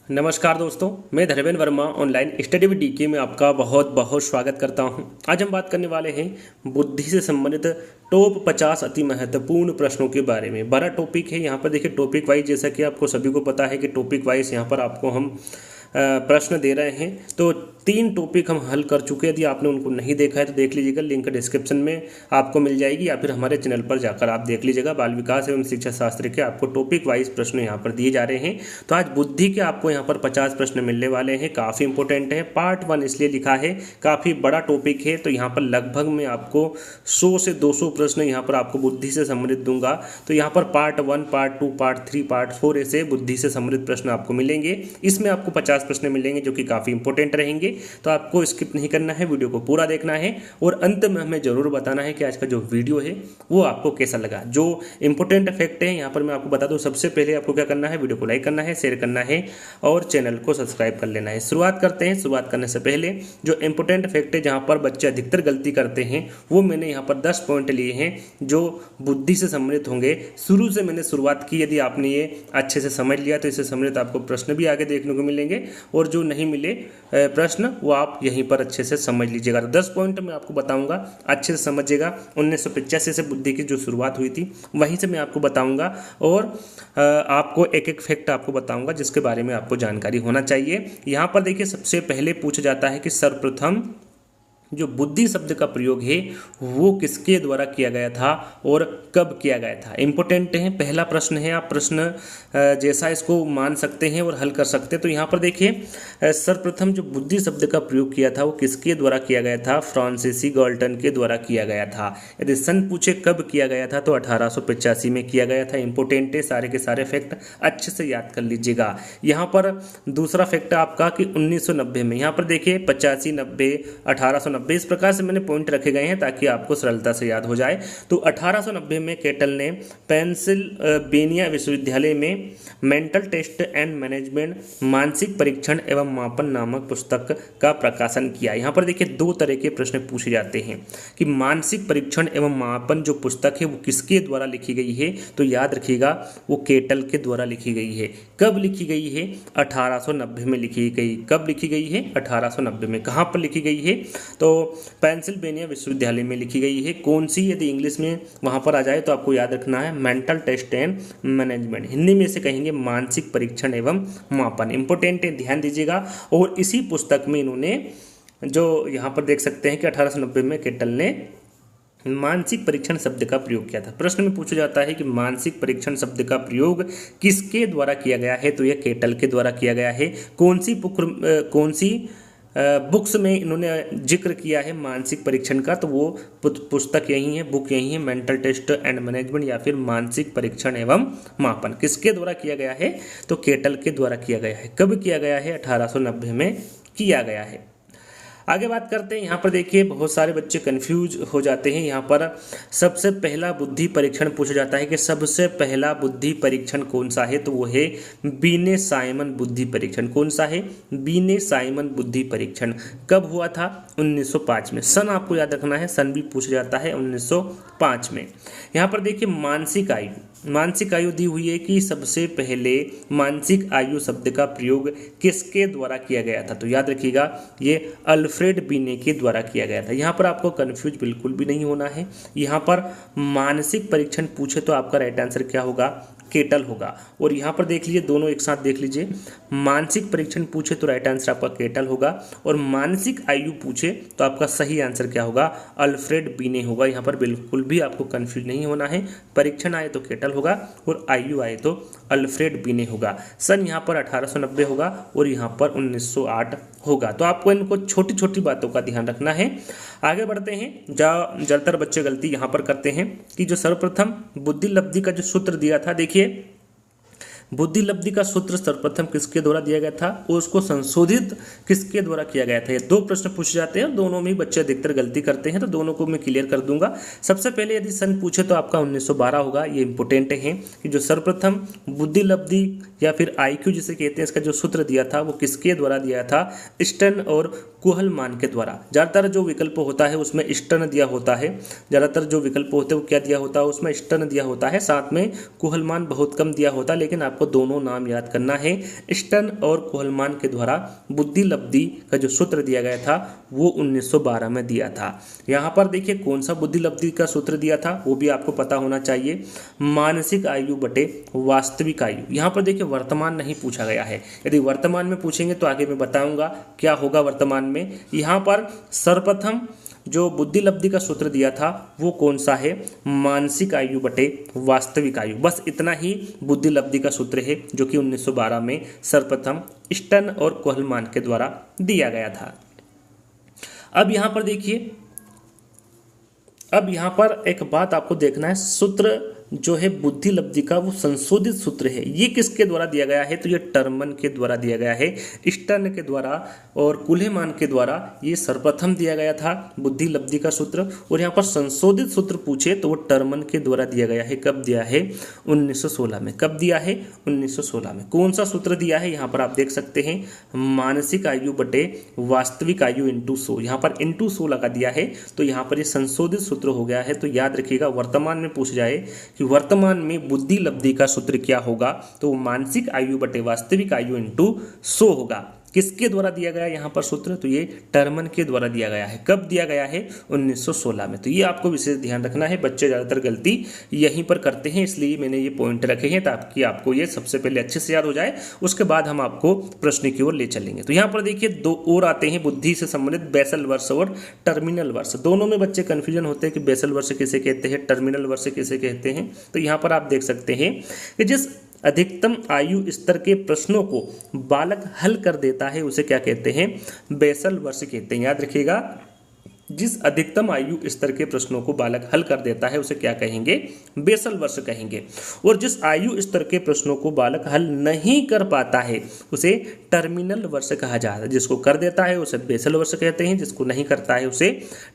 नमस्कार दोस्तों, मैं Dharmendra Verma online study with DK में आपका बहुत बहुत स्वागत करता हूं। आज हम बात करने वाले हैं बुद्धि से संबंधित टॉप 50 अति महत्वपूर्ण प्रश्नों के बारे में। बड़ा टॉपिक है। यहाँ पर देखिए टॉपिक वाइज, जैसा कि आपको सभी को पता है कि टॉपिक वाइज यहाँ पर आपको हम प्रश्न दे रहे हैं। तो 3 टॉपिक हम हल कर चुके हैं। यदि आपने उनको नहीं देखा है तो देख लीजिएगा, लिंक डिस्क्रिप्शन में आपको मिल जाएगी, या फिर हमारे चैनल पर जाकर आप देख लीजिएगा। बाल विकास एवं शिक्षा शास्त्र के आपको टॉपिक वाइज प्रश्न यहाँ पर दिए जा रहे हैं। तो आज बुद्धि के आपको यहाँ पर 50 प्रश्न मिलने वाले हैं। काफ़ी इंपॉर्टेंट है। पार्ट 1 इसलिए लिखा है, काफ़ी बड़ा टॉपिक है। तो यहाँ पर लगभग मैं आपको 100 से 200 प्रश्न यहाँ पर आपको बुद्धि से संबंधित दूंगा। तो यहाँ पर पार्ट 1, पार्ट 2, पार्ट 3, पार्ट 4 ऐसे बुद्धि से संबंधित प्रश्न आपको मिलेंगे। इसमें आपको 50 प्रश्न मिलेंगे जो कि काफ़ी इंपॉर्टेंट रहेंगे। तो आपको स्किप नहीं करना है, वीडियो को पूरा देखना है और अंत में हमें जरूर बताना है कि आज का जो वीडियो है वो आपको कैसा लगा। जो इंपॉर्टेंट फैक्ट है यहाँ पर मैं आपको बता दूं, सबसे पहले आपको क्या करना है, वीडियो को लाइक करना है, शेयर करना है और चैनल को सब्सक्राइब कर लेना है। शुरुआत करते हैं। शुरुआत करने से पहले जो इंपॉर्टेंट फैक्ट है जहाँ पर बच्चे अधिकतर गलती करते हैं वो मैंने यहाँ पर 10 पॉइंट लिए हैं जो बुद्धि से संबंधित होंगे। शुरू से मैंने शुरुआत की। यदि आपने ये अच्छे से समझ लिया तो इससे संबंधित आपको प्रश्न भी आगे देखने को मिलेंगे, और जो नहीं मिले प्रश्न वो आप यहीं पर अच्छे से समझ लीजिएगा। 10 पॉइंट मैं आपको बताऊंगा, अच्छे से समझिएगा। 1985 से बुद्धि की जो शुरुआत हुई थी वहीं से मैं आपको बताऊंगा, और आपको एक एक फैक्ट आपको बताऊंगा जिसके बारे में आपको जानकारी होना चाहिए। यहाँ पर देखिए सबसे पहले पूछा जाता है कि सर्वप्रथम जो बुद्धि शब्द का प्रयोग है वो किसके द्वारा किया गया था और कब किया गया था। इंपॉर्टेंट है, पहला प्रश्न है। आप प्रश्न जैसा इसको मान सकते हैं और हल कर सकते हैं। तो यहाँ पर देखिए सर्वप्रथम जो बुद्धि शब्द का प्रयोग किया था वो किसके द्वारा किया गया था, फ्रांसीसी गाल्टन के द्वारा किया गया था। यदि सन पूछे कब किया गया था तो 1885 में किया गया था। इंपॉर्टेंट है, सारे के सारे फैक्ट अच्छे से याद कर लीजिएगा। यहाँ पर दूसरा फैक्ट आपका कि 1990 में, यहाँ पर देखिए 85, 90, 1890 इस प्रकार से मैंने पॉइंट रखे गए हैं ताकि आपको सरलता से याद हो जाए। तो 1890 में केटल ने पेंसिल्वेनिया विश्वविद्यालय में मेंटल टेस्ट एंड मैनेजमेंट मानसिक परीक्षण एवं मापन नामक पुस्तक का प्रकाशन किया। यहाँ पर देखिए 2 तरह के प्रश्न पूछे जाते हैं कि मानसिक परीक्षण एवं मापन जो पुस्तक है वो किसके द्वारा लिखी गई है। तो याद रखिएगा वो केटल के द्वारा लिखी गई है। कब लिखी गई है, 1890 में लिखी गई। कब लिखी गई है, 1890 में। कहाँ पर लिखी गई है, तो पेंसिल्वेनिया विश्वविद्यालय में लिखी गई है। कौन सी, यदि इंग्लिश में वहाँ पर आ जाए तो आपको याद रखना है mental test and management. Hindi में से कहेंगे मानसिक परीक्षण एवं मापन। इंपॉर्टेंट है, ध्यान दीजिएगा। और इसी पुस्तक में इन्होंने जो यहाँ पर देख सकते हैं कि 1890 में केटल ने मानसिक परीक्षण शब्द का प्रयोग किया था। प्रश्न में पूछा जाता है कि मानसिक परीक्षण शब्द का प्रयोग किसके द्वारा किया गया है, तो यह केटल के द्वारा किया गया है। कौन सी बुक्स में इन्होंने जिक्र किया है मानसिक परीक्षण का, तो वो पुस्तक यही है, बुक यही है, मेंटल टेस्ट एंड मैनेजमेंट या फिर मानसिक परीक्षण एवं मापन। किसके द्वारा किया गया है, तो केटल के द्वारा किया गया है। कब किया गया है, 1890 में किया गया है। आगे बात करते हैं। यहाँ पर देखिए बहुत सारे बच्चे कंफ्यूज हो जाते हैं। यहाँ पर सबसे पहला बुद्धि परीक्षण पूछा जाता है कि सबसे पहला बुद्धि परीक्षण कौन सा है, तो वो है बीने साइमन बुद्धि परीक्षण। कौन सा है, बीने साइमन बुद्धि परीक्षण। कब हुआ था, 1905 में। सन आपको याद रखना है, सन भी पूछा जाता है, 1905 में। यहाँ पर देखिए मानसिक आयु दी हुई है कि सबसे पहले मानसिक आयु शब्द का प्रयोग किसके द्वारा किया गया था, तो याद रखिएगा ये अल्फ्रेड बीने के द्वारा किया गया था। यहाँ पर आपको कंफ्यूज बिल्कुल भी नहीं होना है। यहाँ पर मानसिक परीक्षण पूछे तो आपका राइट आंसर क्या होगा, केटल होगा। और यहाँ पर देख लीजिए, दोनों एक साथ देख लीजिए। मानसिक परीक्षण पूछे तो राइट आंसर आपका केटल होगा, और मानसिक आयु पूछे तो आपका सही आंसर क्या होगा, अल्फ्रेड बीने होगा। यहाँ पर बिल्कुल भी आपको कंफ्यूज नहीं होना है। परीक्षण आए तो केटल होगा और आयु आए तो अल्फ्रेड बीने होगा। सन यहाँ पर 1890 होगा और यहाँ पर 1908 होगा। तो आपको इनको छोटी छोटी बातों का ध्यान रखना है। आगे बढ़ते हैं। ज़्यादातर बच्चे गलती यहाँ पर करते हैं कि जो सर्वप्रथम बुद्धि लब्धि का जो सूत्र दिया था, देखिए बुद्धि लब्धि का सूत्र सर्वप्रथम किसके द्वारा दिया गया था और उसको संशोधित किसके द्वारा किया गया था। ये 2 प्रश्न पूछे जाते हैं, दोनों में बच्चे अधिकतर गलती करते हैं, तो दोनों को मैं क्लियर कर दूंगा। सबसे पहले यदि सन पूछे तो आपका 1912 होगा। ये इंपॉर्टेंट है कि जो सर्वप्रथम बुद्धि लब्धि या फिर IQ जिसे कहते हैं, इसका जो सूत्र दिया था वो किसके द्वारा दिया था, स्टर्न और कुहलमान के द्वारा। ज़्यादातर जो विकल्प होता है उसमें स्टर्न दिया होता है, ज़्यादातर जो विकल्प होते हैं वो क्या दिया होता है, उसमें स्टर्न दिया होता है, साथ में कुहलमान बहुत कम दिया होता है, लेकिन आपको आपको दोनों नाम याद करना है। स्टर्न और कोहलमान के द्वारा बुद्धि लब्धि का जो सूत्र दिया गया था वो 1912 में दिया था। यहाँ पर देखिए कौन सा बुद्धि लब्धि का सूत्र दिया था वो भी आपको पता होना चाहिए, मानसिक आयु बटे वास्तविक आयु। यहाँ पर देखिए वर्तमान नहीं पूछा गया है, यदि वर्तमान में पूछेंगे तो आगे मैं बताऊंगा क्या होगा वर्तमान में। यहाँ पर सर्वप्रथम जो बुद्धि लब्धि का सूत्र दिया था वो कौन सा है, मानसिक आयु बटे वास्तविक आयु। बस इतना ही बुद्धि लब्धि का सूत्र है जो कि 1912 में सर्वप्रथम स्टर्न और कोहलमान के द्वारा दिया गया था। अब यहाँ पर देखिए, अब यहाँ पर एक बात आपको देखना है, सूत्र जो है बुद्धि लब्धि का वो संशोधित सूत्र है, ये किसके द्वारा दिया गया है, तो ये टर्मन के द्वारा दिया गया है, स्टर्न के द्वारा और कुलेमान के द्वारा ये सर्वप्रथम दिया गया था बुद्धि लब्धि का सूत्र। और यहाँ पर संशोधित सूत्र पूछे तो वो टर्मन के द्वारा दिया गया है। कब दिया है, 1916 में। कब दिया है, 1916 में। कौन सा सूत्र दिया है, यहाँ पर आप देख सकते हैं, मानसिक आयु बटे वास्तविक आयु इंटू 100। यहाँ पर इंटू 100 लगा दिया है तो यहाँ पर ये संशोधित सूत्र हो गया है। तो याद रखिएगा वर्तमान में पूछ जाए कि वर्तमान में बुद्धि लब्धि का सूत्र क्या होगा, तो मानसिक आयु बटे वास्तविक आयु इंटू 100 होगा। किसके द्वारा दिया गया यहाँ पर सूत्र, तो ये टर्मन के द्वारा दिया गया है। कब दिया गया है, 1916 में। तो ये आपको विशेष ध्यान रखना है, बच्चे ज़्यादातर गलती यहीं पर करते हैं, इसलिए मैंने ये पॉइंट रखे हैं ताकि आपको ये सबसे पहले अच्छे से याद हो जाए, उसके बाद हम आपको प्रश्न की ओर ले चलेंगे। तो यहाँ पर देखिए दो और आते हैं बुद्धि से संबंधित, बेसल वर्ष और टर्मिनल वर्ष। दोनों में बच्चे कन्फ्यूजन होते हैं कि बेसल वर्ष किसे कहते हैं, टर्मिनल वर्ष किसे कहते हैं। तो यहाँ पर आप देख सकते हैं कि जिस अधिकतम आयु स्तर के प्रश्नों को बालक हल कर देता है उसे क्या कहते हैं, बेसल वर्ष कहते हैं। याद रखिएगा, जिस अधिकतम आयु स्तर के प्रश्नों को बालक हल कर देता है उसे क्या कहेंगे, बेसल वर्ष कहेंगे। और जिस आयु स्तर के प्रश्नों को बालक हल नहीं कर पाता है उसे टर्मिनल वर्ष कहा जाता है। जिसको कर देता है उसे बेसल वर्ष कहते हैं, जिसको नहीं करता है उसे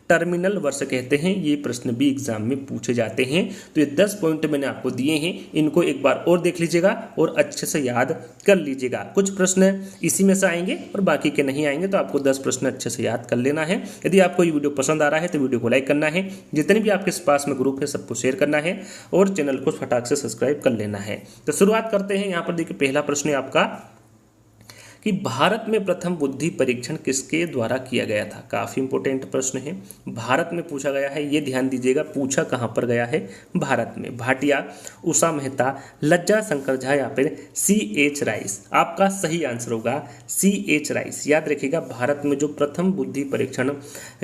टर्मिनल वर्ष कहते हैं। ये प्रश्न भी एग्जाम में पूछे जाते हैं। तो ये 10 पॉइंट मैंने आपको दिए हैं, इनको एक बार और देख लीजिएगा और अच्छे से याद कर लीजिएगा। कुछ प्रश्न इसी में से आएंगे और बाकी के नहीं आएंगे, तो आपको 10 प्रश्न अच्छे से याद कर लेना है। यदि आपको ये वीडियो पसंद आ रहा है तो वीडियो को लाइक करना है, जितने भी आपके पास में ग्रुप है सबको शेयर करना है और चैनल को फटाक से सब्सक्राइब कर लेना है। तो शुरुआत करते हैं। यहाँ पर देखिए पहला प्रश्न है आपका कि भारत में प्रथम बुद्धि परीक्षण किसके द्वारा किया गया था। काफ़ी इंपॉर्टेंट प्रश्न है, भारत में पूछा गया है, ये ध्यान दीजिएगा। पूछा कहाँ पर गया है, भारत में। भाटिया, उषा मेहता, लज्जा शंकर झा या फिर C.H. राइस। आपका सही आंसर होगा C.H. राइस। याद रखिएगा भारत में जो प्रथम बुद्धि परीक्षण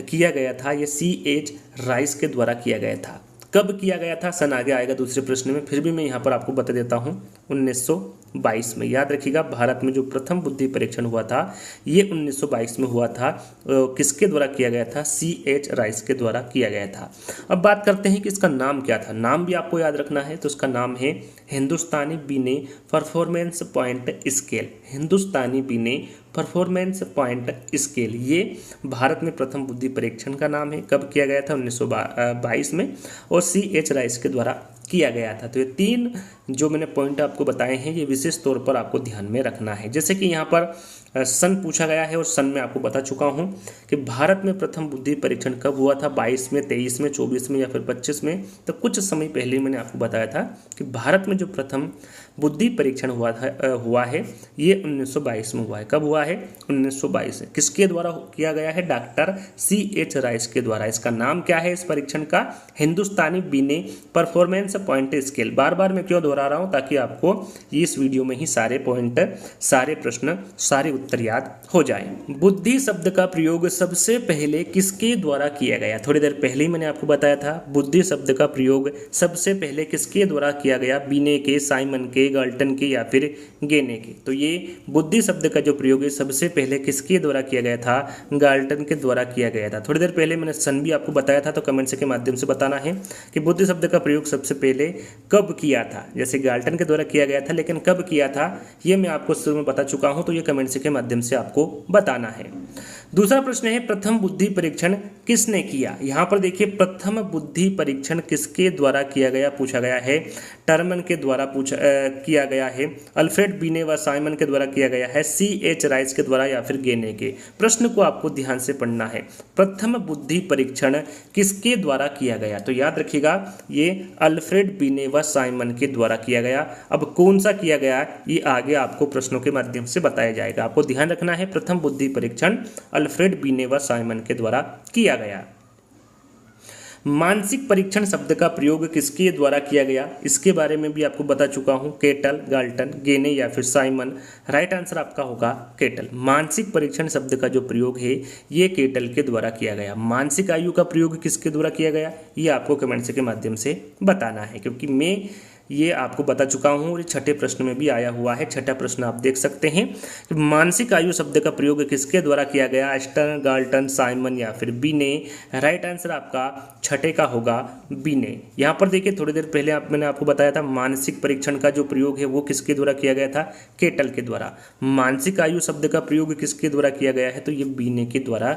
किया गया था ये C.H. राइस के द्वारा किया गया था। कब किया गया था, सन आगे आएगा दूसरे प्रश्न में, फिर भी मैं यहाँ पर आपको बता देता हूँ 1922 में। याद रखिएगा भारत में जो प्रथम बुद्धि परीक्षण हुआ था ये 1922 में हुआ था। किसके द्वारा किया गया था, C.H. राइस के द्वारा किया गया था। अब बात करते हैं कि इसका नाम क्या था। नाम भी आपको याद रखना है, तो इसका नाम है हिंदुस्तानी बीने परफॉर्मेंस पॉइंट स्केल। हिंदुस्तानी बीने परफॉर्मेंस पॉइंट स्केल, ये भारत में प्रथम बुद्धि परीक्षण का नाम है। कब किया गया था, 1922 में, और C.H. राइस के द्वारा किया गया था। तो ये 3 जो मैंने पॉइंट आपको बताए हैं ये विशेष तौर पर आपको ध्यान में रखना है। जैसे कि यहाँ पर सन पूछा गया है और सन में आपको बता चुका हूँ कि भारत में प्रथम बुद्धि परीक्षण कब हुआ था, 22 में, 23 में, 24 में या फिर 25 में। तो कुछ समय पहले मैंने आपको बताया था कि भारत में जो प्रथम बुद्धि परीक्षण हुआ है ये 1922 में हुआ है। कब हुआ है, 1922 में। किसके द्वारा किया गया है, डॉक्टर C.H. राइस के द्वारा। इसका नाम क्या है इस परीक्षण का, हिंदुस्तानी बीने परफॉर्मेंस पॉइंट स्केल। बार बार मैं क्यों दोहरा रहा हूँ, ताकि आपको इस वीडियो में ही सारे पॉइंट, सारे प्रश्न, सारे उत्तर याद हो जाए। बुद्धि शब्द का प्रयोग सबसे पहले किसके द्वारा किया गया, थोड़ी देर पहले ही मैंने आपको बताया था। बुद्धि शब्द का प्रयोग सबसे पहले किसके द्वारा किया गया, बीने के, साइमन के, गाल्टन के या फिर गेने के। तो ये बुद्धि शब्द का जो प्रयोग है सबसे पहले किसके द्वारा किया गया था, गाल्टन के द्वारा किया गया था। थोड़ी देर पहले मैंने सन भी आपको बताया था, तो कमेंट्स के माध्यम से बताना है कि बुद्धि शब्द का प्रयोग सबसे पहले कब किया था। जैसे गाल्टन के द्वारा किया गया था, लेकिन कब किया था ये मैं आपको शुरू में बता चुका हूं, तो ये कमेंट्स के माध्यम से आपको बताना है। दूसरा प्रश्न है प्रथम बुद्धि परीक्षण किसने किया? यहाँ पर देखिए प्रथम बुद्धि परीक्षण किसके द्वारा किया गया पूछा गया है। टर्मन के द्वारा किया गया है, अल्फ्रेड बीने व साइमन के द्वारा किया गया है, C.H. राइस के द्वारा या फिर गेने के। प्रश्न को आपको ध्यान से पढ़ना है। प्रथम बुद्धि परीक्षण किसके द्वारा किया गया? तो याद रखिएगा ये अल्फ्रेड बीने व साइमन के द्वारा किया गया। अब कौन सा किया गया ये आगे आपको प्रश्नों के माध्यम से बताया जाएगा। आपको ध्यान रखना है प्रथम बुद्धि परीक्षण अल्फ्रेड बीने व साइमन के द्वारा किया गया। मानसिक परीक्षण शब्द का प्रयोग किसके द्वारा किया गया? इसके बारे में भी आपको बता चुका हूं, केटल, गाल्टन, गेने या फिर साइमन। राइट आंसर आपका होगा केटल। मानसिक परीक्षण शब्द का जो प्रयोग है ये केटल के द्वारा किया गया। मानसिक आयु का प्रयोग किसके द्वारा किया गया ये आपको कमेंट्स के माध्यम से बताना है, क्योंकि मैं ये आपको बता चुका हूँ और छठे प्रश्न में भी आया हुआ है। छठा प्रश्न आप देख सकते हैं कि मानसिक आयु शब्द का प्रयोग किसके द्वारा किया गया? स्टर्न, गाल्टन, साइमन या फिर बीने। राइट आंसर आपका छठे का होगा बीने। यहाँ पर देखिए थोड़ी देर पहले मैंने आपको बताया था मानसिक परीक्षण का जो प्रयोग है वो किसके द्वारा किया गया था? केटल के द्वारा। मानसिक आयु शब्द का प्रयोग किसके द्वारा किया गया है? तो ये बीने के द्वारा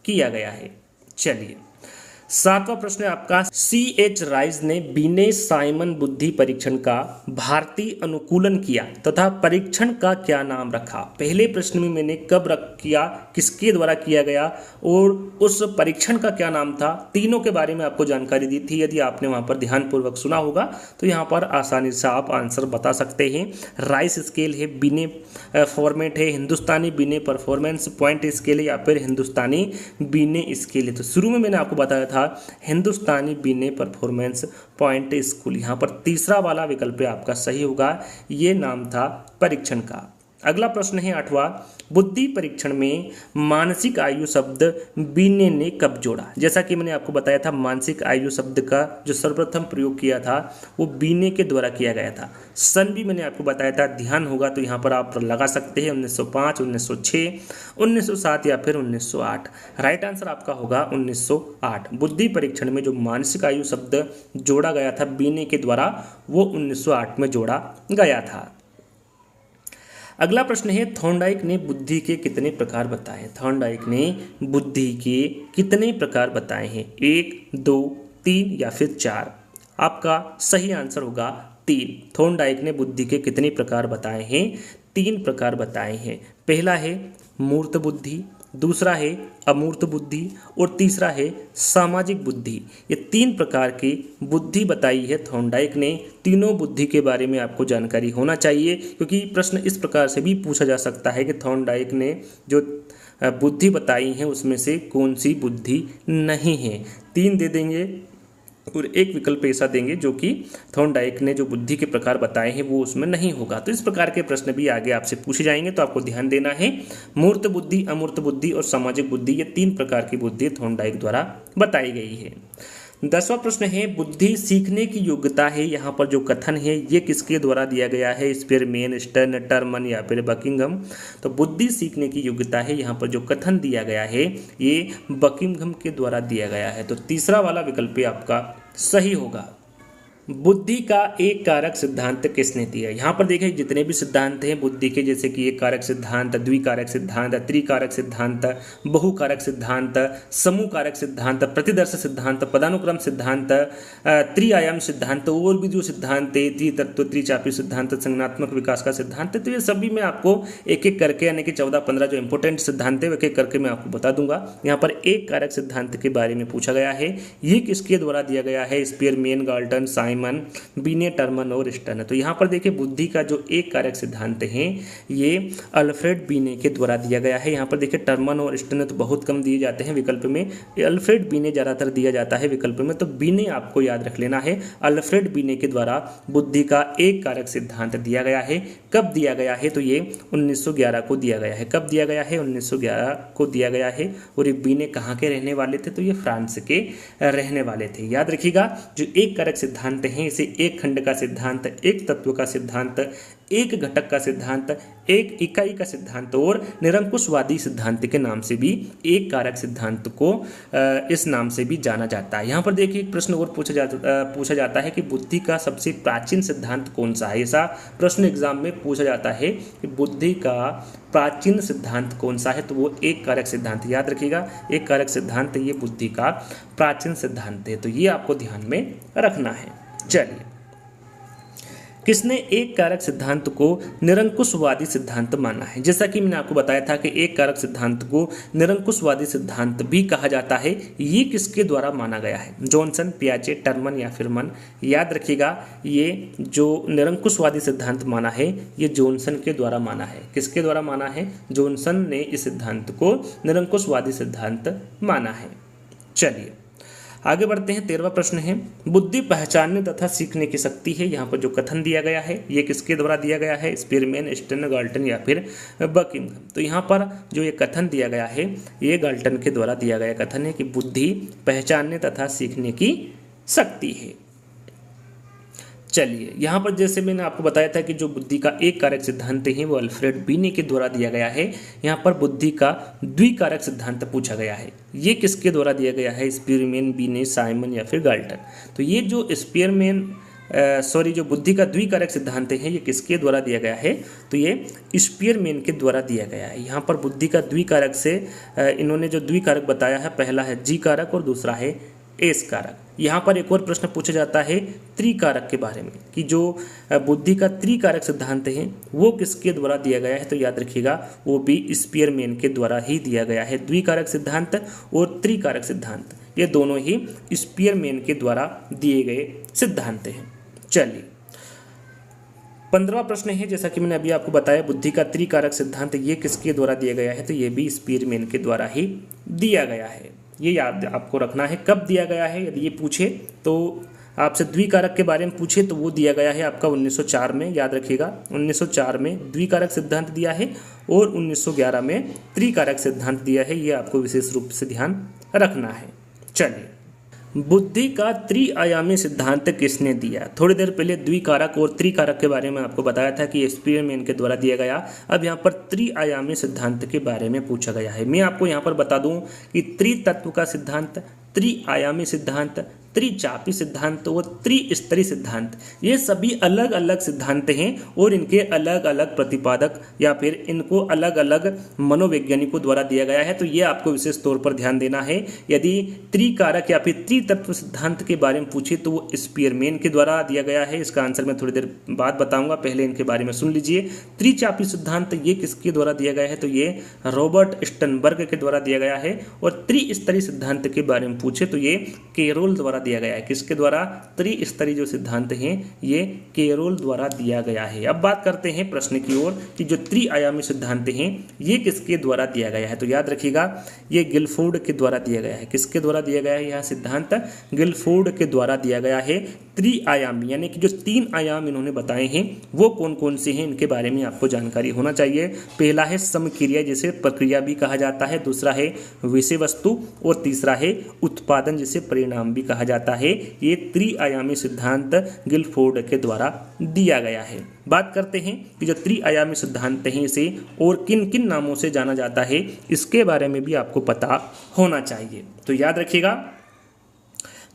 किया गया है। चलिए सातवां प्रश्न है आपका, C.H. राइस ने बीने साइमन बुद्धि परीक्षण का भारतीय अनुकूलन किया तथा परीक्षण का क्या नाम रखा? पहले प्रश्न में मैंने कब किया, किसके द्वारा किया गया और उस परीक्षण का क्या नाम था, तीनों के बारे में आपको जानकारी दी थी। यदि आपने वहां पर ध्यानपूर्वक सुना होगा तो यहाँ पर आसानी से आप आंसर बता सकते हैं। राइस स्केल है, बीने फॉर्मेट है, हिंदुस्तानी बीने परफॉर्मेंस पॉइंट स्केल है या फिर हिंदुस्तानी बीने स्केल है। तो शुरू में मैंने आपको बताया था हिंदुस्तानी बीने परफॉर्मेंस पॉइंट स्कूल। यहाँ पर तीसरा वाला विकल्प आपका सही होगा, ये नाम था परीक्षण का। अगला प्रश्न है आठवां, बुद्धि परीक्षण में मानसिक आयु शब्द बीने ने कब जोड़ा? जैसा कि मैंने आपको बताया था मानसिक आयु शब्द का जो सर्वप्रथम प्रयोग किया था वो बीने के द्वारा किया गया था। सन भी मैंने आपको बताया था, ध्यान होगा तो यहाँ पर आप लगा सकते हैं 1905, 1906, 1907 या फिर 1908। राइट आंसर आपका होगा 1908। बुद्धि परीक्षण में जो मानसिक आयु शब्द जोड़ा गया था बीने के द्वारा वो 1908 में जोड़ा गया था। अगला प्रश्न है, थॉर्नडाइक ने बुद्धि के कितने प्रकार बताए? थॉर्नडाइक ने बुद्धि के कितने प्रकार बताए हैं? 1, 2, 3 या फिर 4? आपका सही आंसर होगा 3। थॉर्नडाइक ने बुद्धि के कितने प्रकार बताए हैं? 3 प्रकार बताए हैं। पहला है मूर्त बुद्धि, दूसरा है अमूर्त बुद्धि और तीसरा है सामाजिक बुद्धि। ये 3 प्रकार की बुद्धि बताई है थॉर्नडाइक ने। तीनों बुद्धि के बारे में आपको जानकारी होना चाहिए, क्योंकि प्रश्न इस प्रकार से भी पूछा जा सकता है कि थॉर्नडाइक ने जो बुद्धि बताई हैं उसमें से कौन सी बुद्धि नहीं है। 3 दे देंगे और एक विकल्प ऐसा देंगे जो कि थॉर्नडाइक ने जो बुद्धि के प्रकार बताए हैं वो उसमें नहीं होगा। तो इस प्रकार के प्रश्न भी आगे आपसे पूछे जाएंगे, तो आपको ध्यान देना है। मूर्त बुद्धि, अमूर्त बुद्धि और सामाजिक बुद्धि, ये 3 प्रकार की बुद्धि थॉर्नडाइक द्वारा बताई गई है। 10वां प्रश्न है, बुद्धि सीखने की योग्यता है। यहाँ पर जो कथन है ये किसके द्वारा दिया गया है? स्पीयरमैन, स्टर्न, टर्मन या फिर बकिंघम। तो बुद्धि सीखने की योग्यता है, यहाँ पर जो कथन दिया गया है ये बकिंघम के द्वारा दिया गया है। तो तीसरा वाला विकल्प आपका सही होगा। बुद्धि का एक कारक सिद्धांत किसने दिया? यहाँ पर देखिए जितने भी सिद्धांत हैं बुद्धि के, जैसे कि एक कारक सिद्धांत, द्विकारक सिद्धांत, त्रिकारक सिद्धांत, बहुकारक सिद्धांत, समूह कारक सिद्धांत, प्रतिदर्श सिद्धांत, पदानुक्रम सिद्धांत, त्रिआयाम सिद्धांत और भी जो सिद्धांत है, त्रितत्व, त्रिचापी सिद्धांत, संज्ञानात्मक विकास का सिद्धांत, तो ये सभी मैं आपको एक एक करके यानी कि 14-15 जो इंपॉर्टेंट सिद्धांत है एक एक करके मैं आपको बता दूंगा। यहाँ पर एक कारक सिद्धांत के बारे में पूछा गया है, ये किसके द्वारा दिया गया है? स्पीयरमैन, गाल्टन, साइमन, बीने, टर्मन और स्टर्न। तो यहाँ पर देखिए बुद्धि का जो एक कारक सिद्धांत है ये अल्फ्रेड बीने के द्वारा दिया गया है। यहाँ पर देखिए टर्मन और स्टर्न तो बहुत कम दिए जाते हैं विकल्प में, अल्फ्रेड बीने ज़्यादातर दिया जाता है विकल्प में। तो बीने आपको याद रख लेना है, अल्फ्रेड बीने के द्वारा बुद्धि का एक कारक सिद्धांत दिया गया है। कब दिया गया है? तो ये 1911 को दिया गया है। कब दिया गया है? 1911 को दिया गया है। और ये बीने कहाँ के रहने वाले थे? तो ये फ्रांस के रहने वाले थे। याद रखिएगा जो एक कारक सिद्धांत हैं इसे एक खंड का सिद्धांत, एक तत्व का सिद्धांत, एक घटक का सिद्धांत, एक इकाई का सिद्धांत और निरंकुशवादी सिद्धांत के नाम से भी एक कारक सिद्धांत को इस नाम से भी जाना जाता है। यहाँ पर देखिए एक प्रश्न और पूछा जाता है कि बुद्धि का सबसे प्राचीन सिद्धांत कौन सा है। ऐसा प्रश्न एग्जाम में पूछा जाता है कि बुद्धि का प्राचीन सिद्धांत कौन सा है, तो वो एक कारक सिद्धांत। याद रखिएगा, एक कारक सिद्धांत ये बुद्धि का प्राचीन सिद्धांत है, तो ये आपको ध्यान में रखना है। चलिए, किसने एक कारक सिद्धांत को निरंकुशवादी सिद्धांत माना है। जैसा कि मैंने आपको बताया था कि एक कारक सिद्धांत को निरंकुशवादी सिद्धांत भी कहा जाता है। ये किसके द्वारा माना गया है? जॉनसन, पियाजे, टर्मन या फिर मन। याद रखिएगा, ये जो निरंकुशवादी सिद्धांत माना है ये जॉनसन के द्वारा माना है। किसके द्वारा माना है? जॉनसन ने इस सिद्धांत को निरंकुशवादी सिद्धांत माना है। चलिए आगे बढ़ते हैं। 13वां प्रश्न है, बुद्धि पहचानने तथा सीखने की शक्ति है। यहाँ पर जो कथन दिया गया है ये किसके द्वारा दिया गया है? स्पीरमैन, स्टेन, गाल्टन या फिर बकिंघम। तो यहाँ पर जो ये कथन दिया गया है ये गाल्टन के द्वारा दिया गया कथन है कि बुद्धि पहचानने तथा सीखने की शक्ति है। चलिए, यहाँ पर जैसे मैंने आपको बताया था कि जो बुद्धि का एक कारक सिद्धांत है वो अल्फ्रेड बीने के द्वारा दिया गया है। यहाँ पर बुद्धि का द्विकारक सिद्धांत पूछा गया है। ये किसके द्वारा दिया गया है? स्पीरमैन, बीने, साइमन या फिर गाल्टन। तो ये जो जो बुद्धि का द्विकारक सिद्धांत है ये किसके द्वारा दिया गया है? तो ये स्पीरमैन के द्वारा दिया गया है। यहाँ पर बुद्धि का द्विकारक से इन्होंने जो द्विकारक बताया है, पहला है जी कारक और दूसरा है एस कारक। यहाँ पर एक और प्रश्न पूछा जाता है त्रिकारक के बारे में कि जो बुद्धि का त्रिकारक सिद्धांत है वो किसके द्वारा दिया गया है। तो याद रखिएगा वो भी स्पीरमैन के द्वारा ही दिया गया है। द्विकारक सिद्धांत और त्रिकारक सिद्धांत ये दोनों ही स्पीरमैन के द्वारा दिए गए सिद्धांत हैं। चलिए 15वां प्रश्न है, जैसा कि मैंने अभी आपको बताया बुद्धि का त्रिकारक सिद्धांत ये किसके द्वारा दिया गया है? तो ये भी स्पीरमैन के द्वारा ही दिया गया है। ये याद आपको रखना है कब दिया गया है। यदि ये पूछे तो आपसे द्विकारक के बारे में पूछे तो वो दिया गया है आपका 1904 में। याद रखिएगा 1904 में द्विकारक सिद्धांत दिया है और 1911 में त्रिकारक सिद्धांत दिया है। ये आपको विशेष रूप से ध्यान रखना है। चलिए, बुद्धि का त्रिआयामी सिद्धांत किसने दिया? थोड़ी देर पहले द्विकारक और त्रिकारक के बारे में आपको बताया था कि स्पीरमैन के द्वारा दिया गया। अब यहाँ पर त्रिआयामी सिद्धांत के बारे में पूछा गया है। मैं आपको यहाँ पर बता दूं कि त्रितत्व का सिद्धांत, त्रिआयामी सिद्धांत, त्रिचापी सिद्धांत और त्रिस्तरीय सिद्धांत ये सभी अलग अलग सिद्धांत हैं और इनके अलग अलग प्रतिपादक या फिर इनको अलग अलग मनोवैज्ञानिकों द्वारा दिया गया है। तो ये आपको विशेष तौर पर ध्यान देना है। यदि त्रिकारक या फिर त्रितत्व सिद्धांत के बारे में पूछे तो वो स्पीरमैन के द्वारा दिया गया है। इसका आंसर मैं थोड़ी देर बाद बताऊंगा, पहले इनके बारे में सुन लीजिए। त्रिचापी सिद्धांत ये किसके द्वारा दिया गया है? तो ये रॉबर्ट स्टनबर्ग के द्वारा दिया गया है। और त्रिस्तरीय सिद्धांत के बारे में पूछे तो ये कैरोल द्वारा दिया गया है। किसके द्वारा? त्रिस्तरीय जो सिद्धांत हैं ये कैरोल द्वारा दिया गया है। अब बात करते हैं प्रश्न की ओर कि जो त्रिआयामी सिद्धांत हैं ये किसके द्वारा दिया गया है। तो याद रखिएगा ये गिलफोर्ड के द्वारा दिया गया है। किसके द्वारा दिया गया है? यह सिद्धांत गिलफोर्ड के द्वारा दिया गया है। त्रिआयामी यानी कि जो 3 आयाम इन्होंने बताए हैं वो कौन कौन से हैं इनके बारे में आपको जानकारी होना चाहिए। पहला है समक्रिया जिसे प्रक्रिया भी कहा जाता है, दूसरा है विषय वस्तु और तीसरा है उत्पादन जिसे परिणाम भी कहा जाता है। ये त्रिआयामी सिद्धांत गिलफोर्ड के द्वारा दिया गया है। बात करते हैं कि जो त्रिआयामी सिद्धांत हैं इसे और किन किन नामों से जाना जाता है इसके बारे में भी आपको पता होना चाहिए। तो याद रखिएगा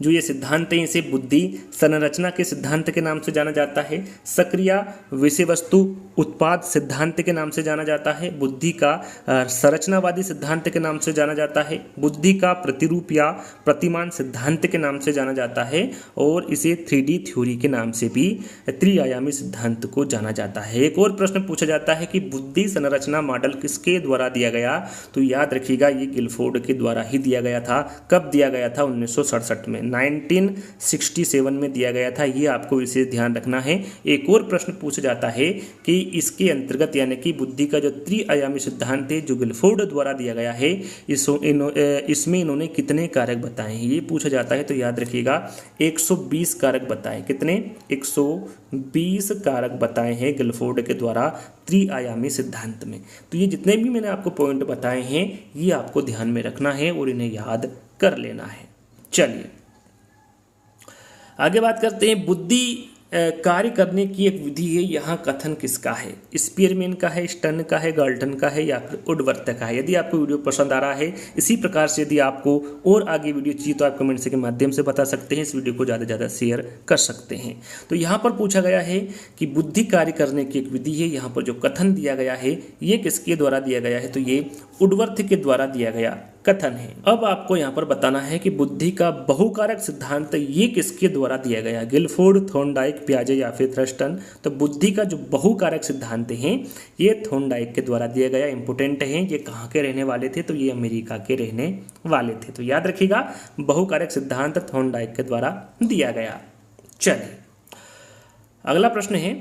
जो ये सिद्धांत हैं इसे बुद्धि संरचना के सिद्धांत के नाम से जाना जाता है, सक्रिया विषय वस्तु उत्पाद सिद्धांत के नाम से जाना जाता है, बुद्धि का संरचनावादी सिद्धांत के नाम से जाना जाता है, बुद्धि का प्रतिरूप या प्रतिमान सिद्धांत के नाम से जाना जाता है और इसे 3D थ्योरी के नाम से भी त्रिआयामी सिद्धांत को जाना जाता है। एक और प्रश्न पूछा जाता है कि बुद्धि संरचना मॉडल किसके द्वारा दिया गया? तो याद रखिएगा ये गिलफोर्ड के द्वारा ही दिया गया था। कब दिया गया था? 1967 में, 1967 में दिया गया था। ये आपको विशेष ध्यान रखना है। एक और प्रश्न पूछा जाता है कि इसके अंतर्गत यानी कि बुद्धि का जो त्रिआयामी सिद्धांत है जो गिलफोर्ड द्वारा दिया गया है इसमें इन्होंने कितने कारक बताए हैं ये पूछा जाता है। तो याद रखिएगा 120 कारक बताए। कितने? 120 कारक बताए हैं गिलफोर्ड के द्वारा त्रिआयामी सिद्धांत में। तो ये जितने भी मैंने आपको पॉइंट बताए हैं ये आपको ध्यान में रखना है और इन्हें याद कर लेना है। चलिए आगे बात करते हैं बुद्धि कार्य करने की एक विधि है, यहाँ कथन किसका है? स्पीयरमैन का है, स्टर्न का है, गाल्टन का है या फिर वुडवर्थ का है? यदि आपको वीडियो पसंद आ रहा है, इसी प्रकार से यदि आपको और आगे वीडियो चाहिए तो आप कमेंट से के माध्यम से बता सकते हैं। इस वीडियो को ज़्यादा से ज़्यादा शेयर कर सकते हैं। तो यहाँ पर पूछा गया है कि बुद्धि कार्य करने की एक विधि है, यहाँ पर जो कथन दिया गया है ये किसके द्वारा दिया गया है? तो ये वुडवर्थ के द्वारा दिया गया कथन है। अब आपको यहाँ पर बताना है कि बुद्धि का बहुकारक सिद्धांत ये किसके द्वारा दिया गया? गिलफोर्ड, थॉर्नडाइक, पियाजे या फिर थर्स्टन? तो बुद्धि का जो बहुकारक सिद्धांत है ये थॉर्नडाइक के द्वारा दिया गया। इंपोर्टेंट है, ये कहाँ के रहने वाले थे? तो ये अमेरिका के रहने वाले थे। तो याद रखिएगा, बहुकारक सिद्धांत थॉर्नडाइक के द्वारा दिया गया। चलिए अगला प्रश्न है,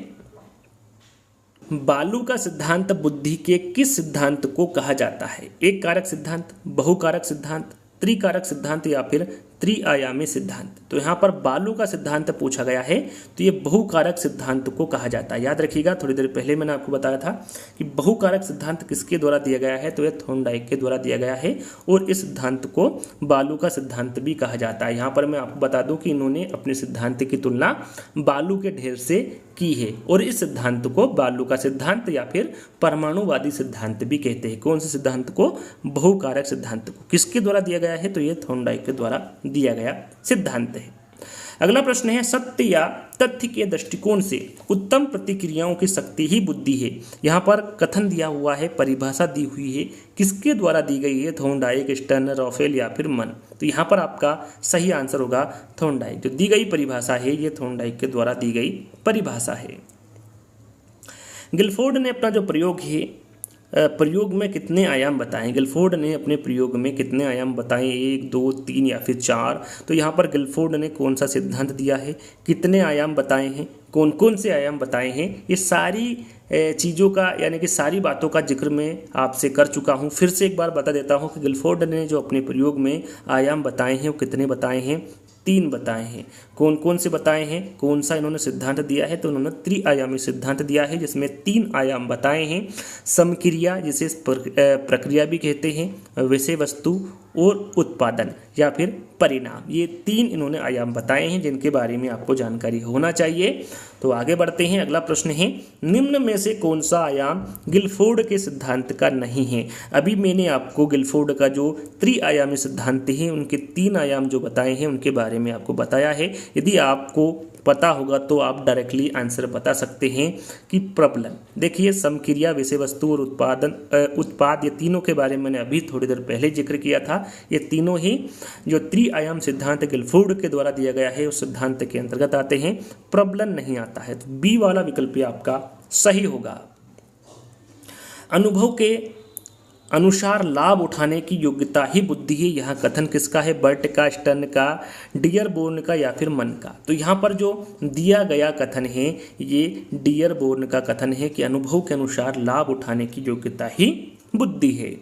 बालू का सिद्धांत बुद्धि के किस सिद्धांत को कहा जाता है? एक कारक सिद्धांत, बहुकारक सिद्धांत, त्रिकारक सिद्धांत या फिर त्रिआयामी सिद्धांत? तो यहाँ पर बालू का सिद्धांत पूछा गया है, तो ये बहुकारक सिद्धांत को कहा जाता है। याद रखिएगा, थोड़ी देर पहले मैंने आपको बताया था कि बहुकारक सिद्धांत किसके द्वारा दिया गया है? तो ये थॉर्नडाइक के द्वारा दिया गया है और इस सिद्धांत को बालू का सिद्धांत भी कहा जाता है। यहाँ पर मैं आपको बता दूं कि इन्होंने अपने सिद्धांत की तुलना बालू के ढेर से की है और इस सिद्धांत को बालू का सिद्धांत या फिर परमाणुवादी सिद्धांत भी कहते हैं। कौन से सिद्धांत को? बहुकारक सिद्धांत को। किसके द्वारा दिया गया है? तो ये थॉर्नडाइक के द्वारा दिया गया सिद्धांत है। अगला प्रश्न है, सत्य या तथ्य के दृष्टिकोण से उत्तम प्रतिक्रियाओं की शक्ति ही बुद्धि है? यहाँ पर कथन दिया हुआ है, परिभाषा दी हुई है, किसके द्वारा दी गई है? थॉर्नडाइक, स्टर्न, रॉफेल या फिर मन? तो यहाँ पर आपका सही आंसर होगा थॉर्नडाइक। जो दी गई परिभाषा है ये थॉर्नडाइक के द्वारा दी गई परिभाषा है। गिलफोर्ड ने अपना जो प्रयोग है, प्रयोग में कितने आयाम बताएं? गिलफोर्ड ने अपने प्रयोग में कितने आयाम बताएं? 1, 2, 3 या फिर 4? तो यहाँ पर गिलफोर्ड ने कौन सा सिद्धांत दिया है, कितने आयाम बताए हैं, कौन कौन से आयाम बताए हैं, ये सारी चीज़ों का यानी कि सारी बातों का जिक्र मैं आपसे कर चुका हूँ। फिर से एक बार बता देता हूँ कि गिलफोर्ड ने जो अपने प्रयोग में आयाम बताए हैं वो कितने बताए हैं? 3 बताए हैं। कौन कौन से बताए हैं? कौन सा इन्होंने सिद्धांत दिया है? तो उन्होंने त्रिआयामी सिद्धांत दिया है जिसमें 3 आयाम बताए हैं। समक्रिया, जिसे प्रक्रिया भी कहते हैं, विषय वस्तु और उत्पादन या फिर परिणाम, ये 3 इन्होंने आयाम बताए हैं जिनके बारे में आपको जानकारी होना चाहिए। तो आगे बढ़ते हैं। अगला प्रश्न है, निम्न में से कौन सा आयाम गिलफोर्ड के सिद्धांत का नहीं है? अभी मैंने आपको गिलफोर्ड का जो त्रिआयामी सिद्धांत है उनके 3 आयाम जो बताए हैं उनके बारे में आपको बताया है। यदि आपको पता होगा तो आप डायरेक्टली आंसर बता सकते हैं कि प्रबलन। देखिए, समक्रिया, विषय वस्तु और उत्पाद, ये तीनों के बारे में मैंने अभी थोड़ी देर पहले जिक्र किया था। ये तीनों ही जो त्रिआयाम सिद्धांत गिलफोर्ड के द्वारा दिया गया है उस सिद्धांत के अंतर्गत आते हैं। प्रबलन नहीं आता है, तो बी वाला विकल्प आपका सही होगा। अनुभव के अनुसार लाभ उठाने की योग्यता ही बुद्धि है, यहाँ कथन किसका है? बर्ट का, स्टर्न का, डियरबोर्न का या फिर मन का? तो यहाँ पर जो दिया गया कथन है ये डियरबोर्न का कथन है कि अनुभव के अनुसार लाभ उठाने की योग्यता ही बुद्धि है।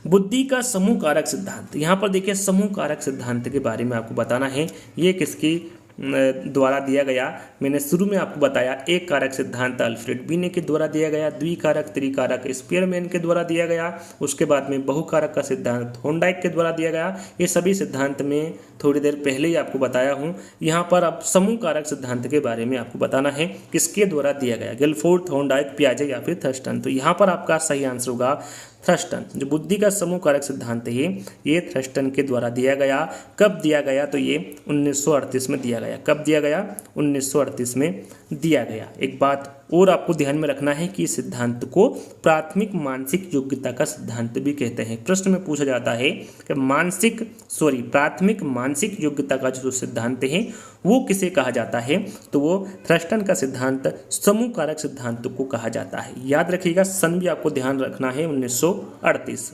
बुद्धि का समूह कारक सिद्धांत, यहाँ पर देखिए समूह कारक सिद्धांत के बारे में आपको बताना है। ये किसकी द्वारा दिया गया? मैंने शुरू में आपको बताया, एक कारक सिद्धांत अल्फ्रेड बीने के द्वारा दिया गया, द्विकारक त्रिकारक स्पीयरमैन के द्वारा दिया गया, उसके बाद में बहुकारक का सिद्धांत थॉर्नडाइक के द्वारा दिया गया। ये सभी सिद्धांत में थोड़ी देर पहले ही आपको बताया हूँ। यहाँ पर अब समूह कारक सिद्धांत के बारे में आपको बताना है किसके द्वारा दिया गया? गिलफोर्ड, थॉर्नडाइक, पियाजे या फिर थर्स्टन? तो यहाँ पर आपका सही आंसर होगा थर्स्टन। जो बुद्धि का समूह कारक सिद्धांत है ये थर्स्टन के द्वारा दिया गया। कब दिया गया? तो ये 1938 में दिया गया। कब दिया गया? 1938 में दिया गया। एक बात और आपको ध्यान में रखना है कि इस सिद्धांत को प्राथमिक मानसिक योग्यता का सिद्धांत भी कहते हैं। प्रश्न में पूछा जाता है कि प्राथमिक मानसिक योग्यता का जो सिद्धांत है वो किसे कहा जाता है? तो वो थर्स्टन का सिद्धांत समूह कारक सिद्धांत को कहा जाता है। याद रखिएगा, सन भी आपको ध्यान रखना है 1938।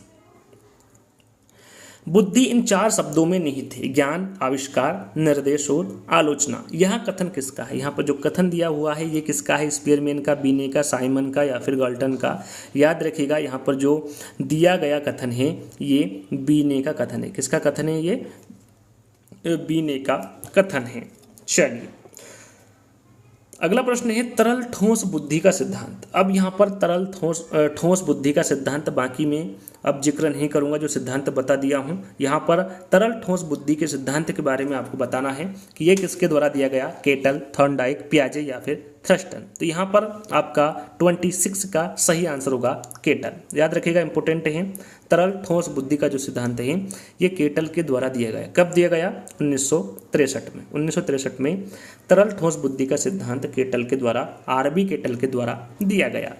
बुद्धि इन 4 शब्दों में निहित है: ज्ञान, आविष्कार, निर्देश और आलोचना। यह कथन किसका है? यहाँ पर जो कथन दिया हुआ है ये किसका है? स्पीयरमैन का, बीने का, साइमन का या फिर गाल्टन का? याद रखिएगा, यहाँ पर जो दिया गया कथन है ये बीने का कथन है। किसका कथन है? ये बीने का कथन है। चलिए अगला प्रश्न है, तरल ठोस बुद्धि का सिद्धांत। अब यहाँ पर तरल ठोस बुद्धि का सिद्धांत बाकी में अब जिक्र नहीं करूंगा, जो सिद्धांत बता दिया हूं। यहाँ पर तरल ठोस बुद्धि के सिद्धांत के बारे में आपको बताना है कि ये किसके द्वारा दिया गया, केटल, थॉर्नडाइक, पियाजे या फिर थ्रस्टन। तो यहाँ पर आपका 26 का सही आंसर होगा केटल। याद रखिएगा, इंपॉर्टेंट है। तरल ठोस बुद्धि का जो सिद्धांत है ये केटल के द्वारा दिया गया। कब दिया गया? 1963 में। 1963 में तरल ठोस बुद्धि का सिद्धांत केटल के द्वारा, आरबी केटल के द्वारा दिया गया।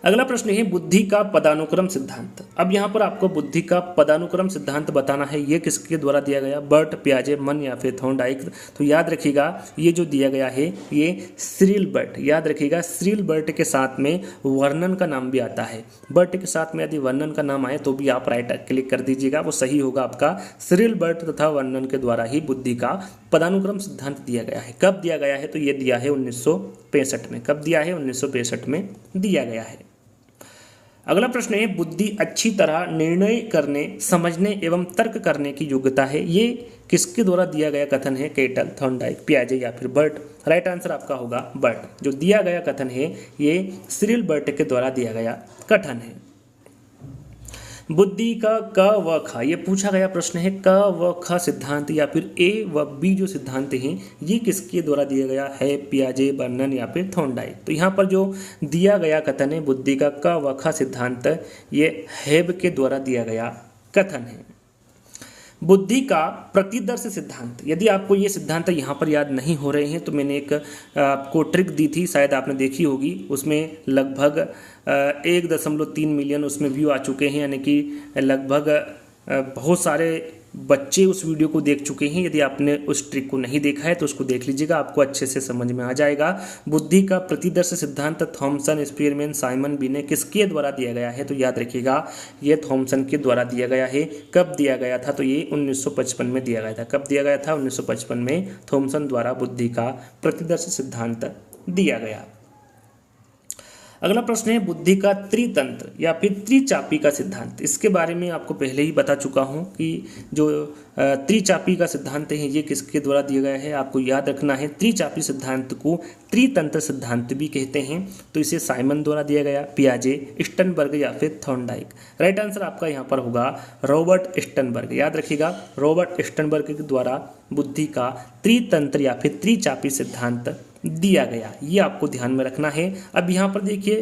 अगला प्रश्न है बुद्धि का पदानुक्रम सिद्धांत। अब यहाँ पर आपको बुद्धि का पदानुक्रम सिद्धांत बताना है, ये किसके द्वारा दिया गया, बर्ट, पियाजे, मन या फिर थॉर्नडाइक। तो याद रखिएगा, ये जो दिया गया है ये सिरिल बर्ट। याद रखिएगा, सिरिल बर्ट के साथ में वर्णन का नाम भी आता है। बर्ट के साथ में यदि वर्णन का नाम आए तो भी आप राइट क्लिक कर दीजिएगा, वो सही होगा आपका। सिरिल बर्ट तथा वर्णन के द्वारा ही बुद्धि का पदानुक्रम सिद्धांत दिया गया है। कब दिया गया है? तो ये दिया है 1965 में। कब दिया है? 1965 में दिया गया है। अगला प्रश्न है बुद्धि अच्छी तरह निर्णय करने, समझने एवं तर्क करने की योग्यता है, ये किसके द्वारा दिया गया कथन है? केटल, थॉर्नडाइक, पियाजे या फिर बर्ट। राइट आंसर आपका होगा बर्ट। जो दिया गया कथन है ये सिरिल बर्ट के द्वारा दिया गया कथन है। बुद्धि का क व ख, ये पूछा गया प्रश्न है। क व ख सिद्धांत या फिर ए व बी जो सिद्धांत हैं ये किसके द्वारा दिया गया है? पियाजे, बर्नन या फिर थॉर्नडाइक। तो यहाँ पर जो दिया गया कथन है बुद्धि का क व ख सिद्धांत, ये हेब के द्वारा दिया गया कथन है। बुद्धि का प्रतिदर्श सिद्धांत, यदि आपको ये सिद्धांत यहाँ पर याद नहीं हो रहे हैं तो मैंने एक आपको ट्रिक दी थी, शायद आपने देखी होगी। उसमें लगभग 1.3 मिलियन उसमें व्यू आ चुके हैं, यानी कि लगभग बहुत सारे बच्चे उस वीडियो को देख चुके हैं। यदि आपने उस ट्रिक को नहीं देखा है तो उसको देख लीजिएगा, आपको अच्छे से समझ में आ जाएगा। बुद्धि का प्रतिदर्श सिद्धांत थॉमसन, स्पीयरमैन, साइमन बिने किसके द्वारा दिया गया है? तो याद रखिएगा ये थॉमसन के द्वारा दिया गया है। कब दिया गया था? तो ये 1955 में दिया गया था। कब दिया गया था? 1955 में थॉमसन द्वारा बुद्धि का प्रतिदर्श सिद्धांत दिया गया। अगला प्रश्न है बुद्धि का त्रितंत्र या फिर त्रिचापी का सिद्धांत। इसके बारे में आपको पहले ही बता चुका हूं कि जो त्रिचापी का सिद्धांत है ये किसके द्वारा दिया गया है, आपको याद रखना है। त्रिचापी सिद्धांत को त्रितंत्र सिद्धांत भी कहते हैं। तो इसे साइमन द्वारा दिया गया, पियाजे, स्टनबर्ग या फिर थॉर्नडाइक। राइट आंसर आपका यहाँ पर होगा रॉबर्ट स्टनबर्ग। याद रखिएगा, रॉबर्ट स्टनबर्ग के द्वारा बुद्धि का त्रितंत्र या फिर त्रिचापी सिद्धांत दिया गया, ये आपको ध्यान में रखना है। अब यहाँ पर देखिए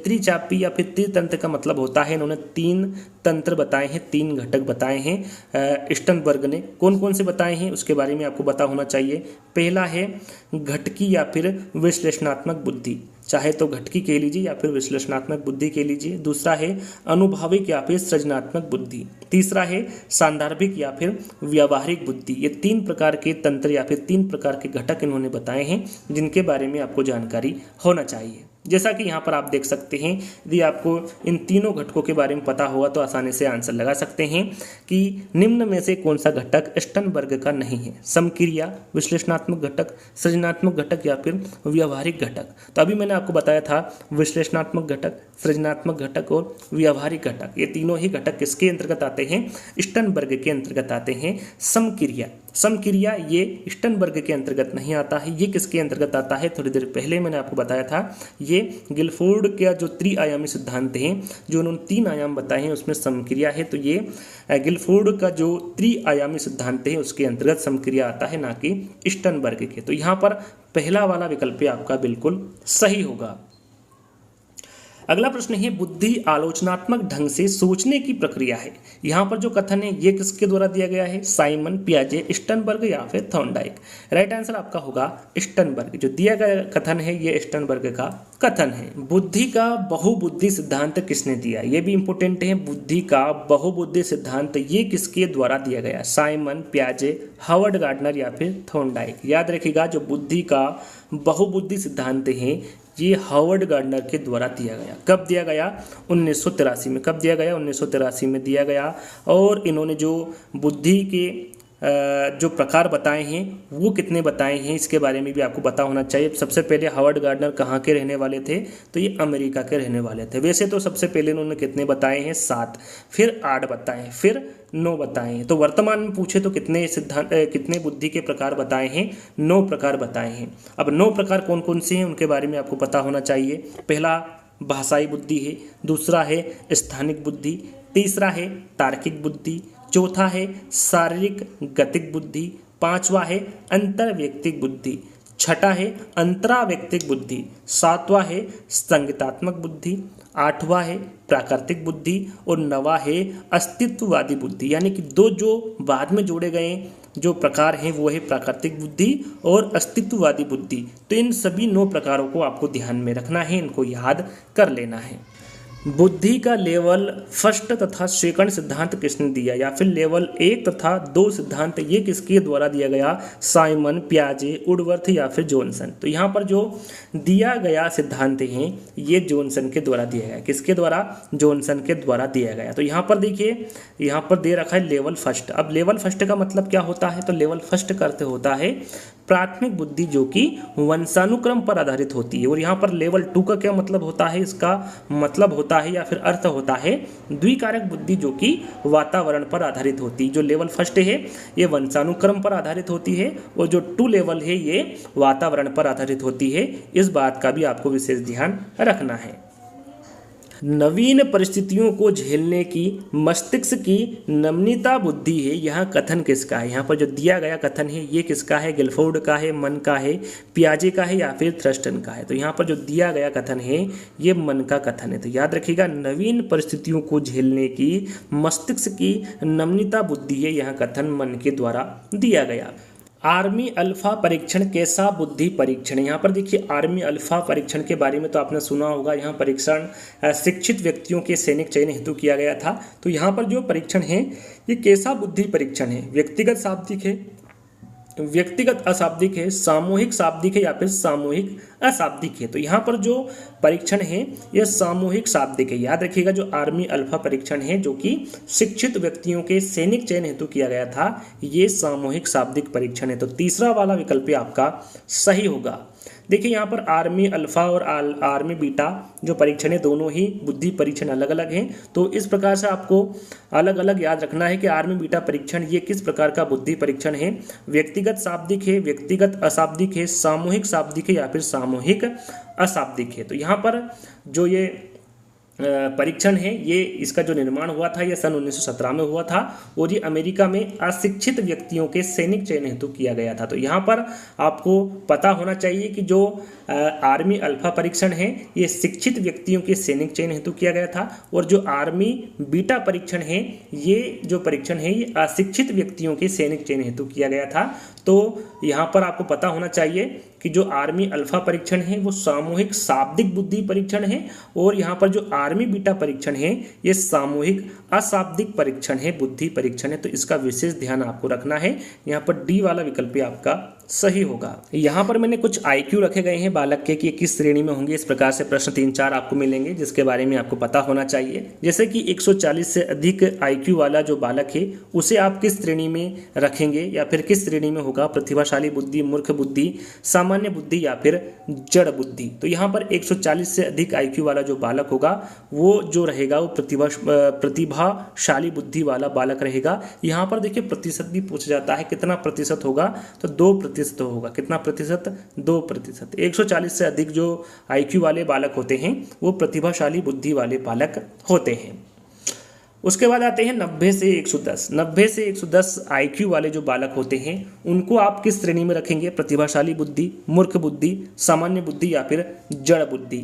त्रिचापी या फिर त्रितंत्र का मतलब होता है, इन्होंने 3 तंत्र बताए हैं, 3 घटक बताए हैं स्टनबर्ग ने। कौन कौन से बताए हैं उसके बारे में आपको पता होना चाहिए। पहला है घटकी या फिर विश्लेषणात्मक बुद्धि, चाहे तो घटकी कह लीजिए या फिर विश्लेषणात्मक बुद्धि कह लीजिए। दूसरा है अनुभाविक या फिर सृजनात्मक बुद्धि। तीसरा है सांदर्भिक या फिर व्यावहारिक बुद्धि। ये 3 प्रकार के तंत्र या फिर 3 प्रकार के घटक इन्होंने बताए हैं जिनके बारे में आपको जानकारी होना चाहिए। जैसा कि यहाँ पर आप देख सकते हैं, यदि आपको इन तीनों घटकों के बारे में पता होगा तो आसानी से आंसर लगा सकते हैं कि निम्न में से कौन सा घटक स्टनबर्ग का नहीं है। समक्रिया, विश्लेषणात्मक घटक, सृजनात्मक घटक या फिर व्यावहारिक घटक। तो अभी मैंने आपको बताया था विश्लेषणात्मक घटक, सृजनात्मक घटक और व्यावहारिक घटक, ये तीनों ही घटक किसके अंतर्गत आते हैं? स्टनबर्ग के अंतर्गत आते हैं। समक्रिया, समक्रिया ये स्टनबर्ग के अंतर्गत नहीं आता है। ये किसके अंतर्गत आता है? थोड़ी देर पहले मैंने आपको बताया था, ये गिलफोर्ड का जो त्रिआयामी सिद्धांत है, जो उन्होंने 3 आयाम बताए हैं उसमें समक्रिया है। तो ये गिलफोर्ड का जो त्रिआयामी सिद्धांत है उसके अंतर्गत समक्रिया आता है, ना कि स्टनबर्ग के। तो यहाँ पर पहला वाला विकल्प आपका बिल्कुल सही होगा। अगला प्रश्न है बुद्धि आलोचनात्मक ढंग से सोचने की प्रक्रिया है। यहाँ पर जो कथन है ये किसके द्वारा दिया गया है? साइमन, पियाजे, स्टनबर्ग या फिर थॉर्नडाइक। राइट आंसर आपका होगा स्टनबर्ग। जो दिया गया कथन है ये स्टनबर्ग का कथन है। बुद्धि का बहुबुद्धि सिद्धांत किसने दिया? ये भी इंपॉर्टेंट है। बुद्धि का बहुबुद्धि सिद्धांत ये किसके द्वारा दिया गया? साइमन, पियाजे, हार्वर्ड गार्डनर या फिर थॉर्नडाइक। याद रखिएगा, जो बुद्धि का बहुबुद्धि सिद्धांत है ये हार्वर्ड गार्डनर के द्वारा दिया गया। कब दिया गया? 1983 में। कब दिया गया? 1983 में दिया गया। और इन्होंने जो बुद्धि के जो प्रकार बताए हैं वो कितने बताए हैं इसके बारे में भी आपको पता होना चाहिए। सबसे पहले हार्वर्ड गार्डनर कहाँ के रहने वाले थे? तो ये अमेरिका के रहने वाले थे। वैसे तो सबसे पहले उन्होंने कितने बताए हैं? 7, फिर 8 बताए, फिर 9 बताए हैं। तो वर्तमान में पूछे तो कितने सिद्धांत, कितने बुद्धि के प्रकार बताए हैं? 9 प्रकार बताए हैं। अब 9 प्रकार कौन कौन से हैं उनके बारे में आपको पता होना चाहिए। पहला भाषाई बुद्धि है, दूसरा है स्थानिक बुद्धि, तीसरा है तार्किक बुद्धि, चौथा है शारीरिक गतिक बुद्धि, पांचवा है अंतर्वैयक्तिक बुद्धि, छठा है अंतरावैयक्तिक बुद्धि, सातवां है संगीतात्मक बुद्धि, आठवां है प्राकृतिक बुद्धि और नवा है अस्तित्ववादी बुद्धि। यानी कि दो जो बाद में जोड़े गए जो प्रकार हैं वो है प्राकृतिक बुद्धि और अस्तित्ववादी बुद्धि। तो इन सभी 9 प्रकारों को आपको ध्यान में रखना है, इनको याद कर लेना है। बुद्धि का लेवल फर्स्ट तथा सेकंड सिद्धांत किसने दिया, या फिर लेवल 1 तथा 2 सिद्धांत ये किसके द्वारा दिया गया, साइमन, पियाजे, वुडवर्थ या फिर जॉनसन। तो यहाँ पर जो दिया गया सिद्धांत हैं ये जॉनसन के द्वारा दिया गया। किसके द्वारा, जॉनसन के द्वारा दिया गया। तो यहाँ पर देखिए, यहाँ पर दे रखा है लेवल फर्स्ट। अब लेवल फर्स्ट का मतलब क्या होता है, तो लेवल फर्स्ट का अर्थ होता है प्राथमिक बुद्धि जो कि वंशानुक्रम पर आधारित होती है। और यहाँ पर लेवल 2 का क्या मतलब होता है, इसका मतलब होता है या फिर अर्थ होता है द्विकारक बुद्धि जो कि वातावरण पर आधारित होती है। जो लेवल फर्स्ट है ये वंशानुक्रम पर आधारित होती है और जो 2 लेवल है ये वातावरण पर आधारित होती है। इस बात का भी आपको विशेष ध्यान रखना है। नवीन परिस्थितियों को झेलने की मस्तिष्क की नमनीयता बुद्धि है, यह कथन किसका है। यहाँ पर जो दिया गया कथन है ये किसका है, गिलफोर्ड का है, मन का है, पियाजे का है या फिर थ्रस्टन का है। तो यहाँ पर जो दिया गया कथन है ये मन का कथन है। तो याद रखिएगा, नवीन परिस्थितियों को झेलने की मस्तिष्क की नमनीयता बुद्धि है, यह कथन मन के द्वारा दिया गया। आर्मी अल्फा परीक्षण कैसा बुद्धि परीक्षण है। यहाँ पर देखिए आर्मी अल्फा परीक्षण के बारे में तो आपने सुना होगा। यहाँ परीक्षण शिक्षित व्यक्तियों के सैनिक चयन हेतु किया गया था। तो यहाँ पर जो परीक्षण है ये कैसा बुद्धि परीक्षण है, व्यक्तिगत शाब्दिक है, व्यक्तिगत अशाब्दिक है, सामूहिक शाब्दिक है या फिर सामूहिक अशाब्दिक है। तो यहाँ पर जो परीक्षण है यह सामूहिक शाब्दिक है। याद रखिएगा, जो आर्मी अल्फा परीक्षण है जो कि शिक्षित व्यक्तियों के सैनिक चयन हेतु किया गया था ये सामूहिक शाब्दिक परीक्षण है। तो तीसरा वाला विकल्प आपका सही होगा। देखिए यहाँ पर आर्मी अल्फा और आर्मी बीटा जो परीक्षण है दोनों ही बुद्धि परीक्षण अलग अलग हैं। तो इस प्रकार से आपको अलग अलग याद रखना है कि आर्मी बीटा परीक्षण ये किस प्रकार का बुद्धि परीक्षण है, व्यक्तिगत शाब्दिक है, व्यक्तिगत अशाब्दिक है, सामूहिक शाब्दिक है या फिर सामूहिक अशाब्दिक है। तो यहाँ पर जो ये परीक्षण है ये इसका जो निर्माण हुआ था यह सन 1917 में हुआ था और ये अमेरिका में अशिक्षित व्यक्तियों के सैनिक चयन हेतु किया गया था। तो यहाँ पर आपको पता होना चाहिए कि जो आर्मी अल्फा परीक्षण है ये शिक्षित व्यक्तियों के सैनिक चयन हेतु किया गया था और जो आर्मी बीटा परीक्षण है ये जो परीक्षण है ये अशिक्षित व्यक्तियों के सैनिक चयन हेतु किया गया था। तो यहाँ पर आपको पता होना चाहिए कि जो आर्मी अल्फा परीक्षण है वो सामूहिक शाब्दिक बुद्धि परीक्षण है और यहाँ पर जो आर्मी बीटा परीक्षण है ये सामूहिक अशाब्दिक परीक्षण है, बुद्धि परीक्षण है। तो इसका विशेष ध्यान आपको रखना है। यहाँ पर डी वाला विकल्प आपका सही होगा। यहाँ पर मैंने कुछ IQ रखे गए हैं बालक के कि किस श्रेणी में होंगे। इस प्रकार से प्रश्न 3-4 आपको मिलेंगे जिसके बारे में आपको पता होना चाहिए। जैसे कि 140 से अधिक IQ वाला जो बालक है उसे आप किस श्रेणी में रखेंगे या फिर किस श्रेणी में होगा, प्रतिभाशाली बुद्धि, मूर्ख बुद्धि, सामान्य बुद्धि या फिर जड़ बुद्धि। तो यहाँ पर 140 से अधिक IQ वाला जो बालक होगा वो जो रहेगा वो प्रतिभाशाली बुद्धि वाला बालक रहेगा। यहाँ पर देखिए प्रतिशत भी पूछा जाता है, कितना प्रतिशत होगा, तो 2% होगा। कितना प्रतिशत, 2%। 140 से अधिक जो IQ वाले बालक होते हैं वो प्रतिभाशाली बुद्धि वाले बालक होते हैं। उसके बाद आते हैं 90 से 110। 90 से 110 IQ वाले जो बालक होते हैं उनको आप किस श्रेणी में रखेंगे, प्रतिभाशाली बुद्धि, मूर्ख बुद्धि, सामान्य बुद्धि या फिर जड़ बुद्धि।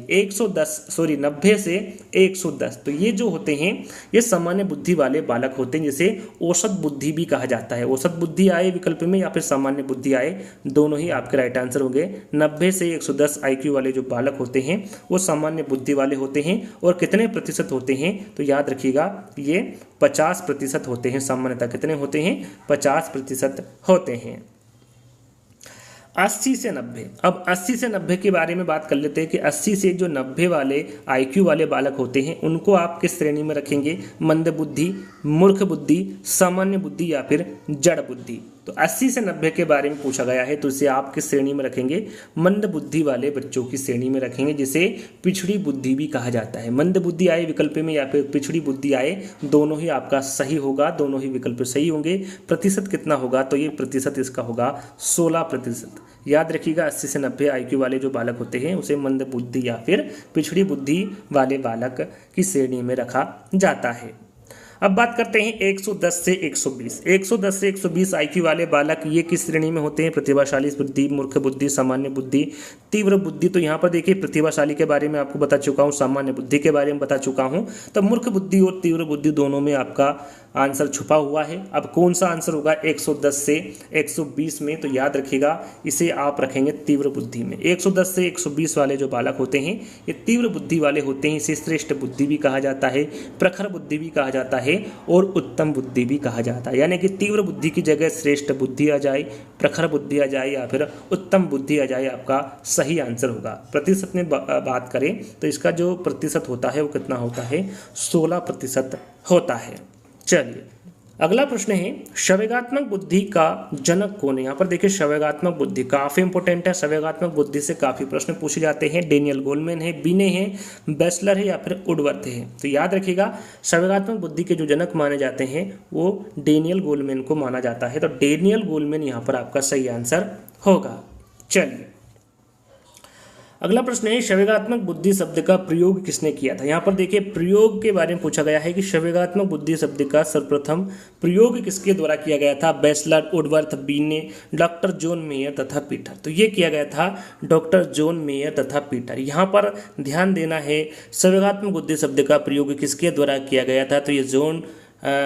90 से 110 तो ये जो होते हैं ये सामान्य बुद्धि वाले बालक होते हैं, जिसे औसत बुद्धि भी कहा जाता है। औसत बुद्धि आए विकल्प में या फिर सामान्य बुद्धि आए, दोनों ही आपके राइट आंसर होंगे। 90 से 110 IQ वाले जो बालक होते हैं वो सामान्य बुद्धि वाले होते हैं और कितने प्रतिशत होते हैं, तो याद रखिएगा ये 50% होते हैं। सामान्यतः कितने होते हैं, 50% होते हैं। 80 से 90। अब 80 से 90 के बारे में बात कर लेते हैं कि 80 से जो 90 वाले IQ वाले बालक होते हैं उनको आप किस श्रेणी में रखेंगे, मंद बुद्धि, मूर्ख बुद्धि, सामान्य बुद्धि या फिर जड़ बुद्धि। तो 80 से 90 के बारे में पूछा गया है तो इसे आप किस श्रेणी में रखेंगे, मंद बुद्धि वाले बच्चों की श्रेणी में रखेंगे, जिसे पिछड़ी बुद्धि भी कहा जाता है। मंद बुद्धि आए विकल्प में या फिर पिछड़ी बुद्धि आए, दोनों ही आपका सही होगा, दोनों ही विकल्प सही होंगे। प्रतिशत कितना होगा, तो ये प्रतिशत इसका होगा 16%। याद रखिएगा 80 से 90 IQ वाले जो बालक होते हैं उसे मंद बुद्धि या फिर पिछड़ी बुद्धि वाले बालक की श्रेणी में रखा जाता है। अब बात करते हैं 110 से 120। 110 से 120 IQ वाले बालक ये किस श्रेणी में होते हैं? प्रतिभाशाली बुद्धि, मूर्ख बुद्धि, सामान्य बुद्धि, तीव्र बुद्धि। तो यहाँ पर देखिए प्रतिभाशाली के बारे में आपको बता चुका हूँ, सामान्य बुद्धि के बारे में बता चुका हूँ। तो मूर्ख बुद्धि और तीव्र बुद्धि दोनों में आपका आंसर छुपा हुआ है। अब कौन सा आंसर होगा 110 से 120 में? तो याद रखिएगा इसे आप रखेंगे तीव्र बुद्धि में। 110 से 120 वाले जो बालक होते हैं ये तीव्र बुद्धि वाले होते हैं। इसे श्रेष्ठ बुद्धि भी कहा जाता है, प्रखर बुद्धि भी कहा जाता है और उत्तम बुद्धि भी कहा जाता है। यानी कि तीव्र बुद्धि की जगह श्रेष्ठ बुद्धि आ जाए, प्रखर बुद्धि आ जाए या फिर उत्तम बुद्धि आ जाए, आपका सही आंसर होगा। प्रतिशत में बात करें तो इसका जो प्रतिशत होता है वो कितना होता है? 16% होता है। चलिए अगला प्रश्न है संवेगात्मक बुद्धि का जनक कौन है? यहाँ पर देखिए संवेगात्मक बुद्धि काफ़ी इंपॉर्टेंट है। संवेगात्मक बुद्धि से काफ़ी प्रश्न पूछे जाते हैं। डेनियल गोलमैन है, बिने है, बेसलर है या फिर वुडवर्थ है। तो याद रखिएगा संवेगात्मक बुद्धि के जो जनक माने जाते हैं वो डेनियल गोलमैन को माना जाता है। तो डेनियल गोलमैन यहाँ पर आपका सही आंसर होगा। चलिए अगला प्रश्न है संवेगात्मक बुद्धि शब्द का प्रयोग किसने किया था? यहाँ पर देखिए प्रयोग के बारे में पूछा गया है कि संवेगात्मक बुद्धि शब्द का सर्वप्रथम प्रयोग किसके द्वारा किया गया था? बेसलर, वुडवर्थ, बिने, डॉक्टर जॉन मेयर तथा पीटर। तो ये किया गया था डॉक्टर जॉन मेयर तथा पीटर। यहाँ पर ध्यान देना है संवेगात्मक बुद्धि शब्द का प्रयोग किसके द्वारा किया गया था? तो ये जॉन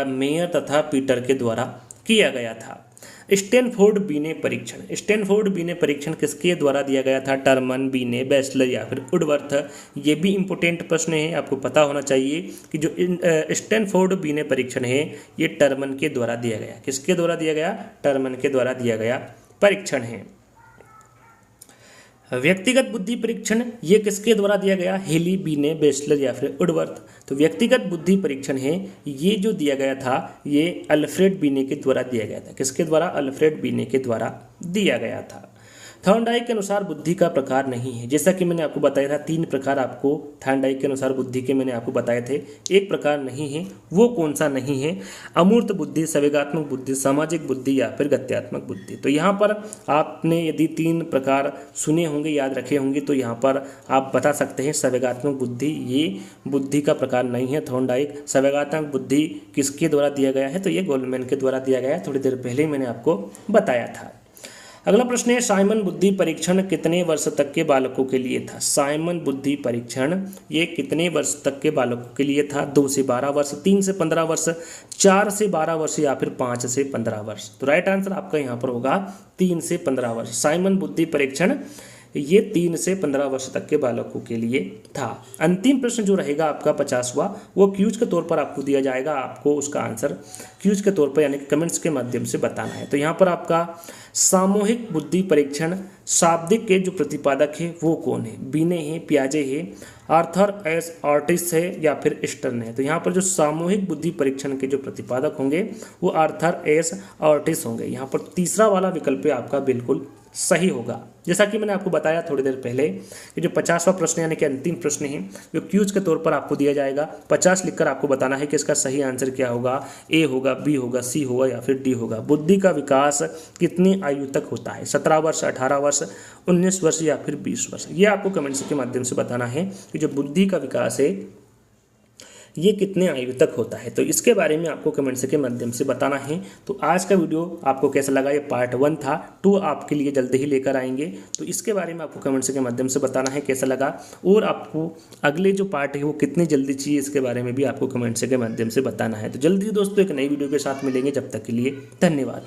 मेयर तथा पीटर के द्वारा किया गया था। स्टैनफोर्ड बिने परीक्षण। स्टैनफोर्ड बिने परीक्षण किसके द्वारा दिया गया था? टर्मन, बिने, बेसलर या फिर वुडवर्थ। ये भी इंपॉर्टेंट प्रश्न है, आपको पता होना चाहिए कि जो स्टैनफोर्ड बिने परीक्षण है ये टर्मन के द्वारा दिया गया। किसके द्वारा दिया गया? टर्मन के द्वारा दिया गया परीक्षण है। व्यक्तिगत बुद्धि परीक्षण ये किसके द्वारा दिया गया? हेली, बिने, बेसलर या फिर वुडवर्थ। तो व्यक्तिगत बुद्धि परीक्षण है ये जो दिया गया था ये अल्फ्रेड बिने के द्वारा दिया गया था। किसके द्वारा? अल्फ्रेड बिने के द्वारा दिया गया था। थॉर्नडाइक के अनुसार बुद्धि का प्रकार नहीं है। जैसा कि मैंने आपको बताया था 3 प्रकार आपको थॉर्नडाइक के अनुसार बुद्धि के मैंने आपको बताए थे। एक प्रकार नहीं है, वो कौन सा नहीं है? अमूर्त बुद्धि, संवेगात्मक बुद्धि, सामाजिक बुद्धि या फिर गत्यात्मक बुद्धि। तो यहाँ पर आपने यदि 3 प्रकार सुने होंगे, याद रखे होंगे, तो यहाँ पर आप बता सकते हैं संवेगात्मक बुद्धि ये बुद्धि का प्रकार नहीं है। थॉर्नडाइक संवेगात्मक बुद्धि किसके द्वारा दिया गया है? तो ये गोलमैन के द्वारा दिया गया है। थोड़ी देर पहले ही मैंने आपको बताया था। अगला प्रश्न है साइमन बुद्धि परीक्षण कितने वर्ष तक के बालकों के लिए था? साइमन बुद्धि परीक्षण ये कितने वर्ष तक के बालकों के लिए था? 2 से 12 वर्ष, 3 से 15 वर्ष, 4 से 12 वर्ष या फिर 5 से 15 वर्ष। तो राइट आंसर आपका यहाँ पर होगा 3 से 15 वर्ष। साइमन बुद्धि परीक्षण ये 3 से 15 वर्ष तक के बालकों के लिए था। अंतिम प्रश्न जो रहेगा आपका 50वां वो क्यूज के तौर पर आपको दिया जाएगा। आपको उसका आंसर क्यूज के तौर पर यानी कि कमेंट्स के माध्यम से बताना है। तो यहाँ पर आपका सामूहिक बुद्धि परीक्षण शाब्दिक के जो प्रतिपादक है वो कौन है? बिने है, पियाजे है, आर्थर एस ऑर्टिस है या फिर स्टर्न है। तो यहाँ पर जो सामूहिक बुद्धि परीक्षण के जो प्रतिपादक होंगे वो आर्थर एस ऑर्टिस होंगे। यहाँ पर तीसरा वाला विकल्प आपका बिल्कुल सही होगा। जैसा कि मैंने आपको बताया थोड़ी देर पहले कि जो 50वां प्रश्न यानी कि अंतिम प्रश्न है जो क्यूज के तौर पर आपको दिया जाएगा। 50 लिखकर आपको बताना है कि इसका सही आंसर क्या होगा। ए होगा, बी होगा, सी होगा या फिर डी होगा। बुद्धि का विकास कितनी आयु तक होता है? 17 वर्ष, 18 वर्ष, 19 वर्ष या फिर 20 वर्ष। ये आपको कमेंट्स के माध्यम से बताना है कि जो बुद्धि का विकास है ये कितने आयु तक होता है। तो इसके बारे में आपको कमेंट्स के माध्यम से बताना है। तो आज का वीडियो आपको कैसा लगा? ये पार्ट 1 था, 2 आपके लिए जल्दी ही लेकर आएंगे। तो इसके बारे में आपको कमेंट्स के माध्यम से बताना है कैसा लगा, और आपको अगले जो पार्ट है वो कितनी जल्दी चाहिए इसके बारे में भी आपको कमेंट्स के माध्यम से बताना है। तो जल्दी दोस्तों एक नई वीडियो के साथ मिलेंगे, जब तक के लिए धन्यवाद।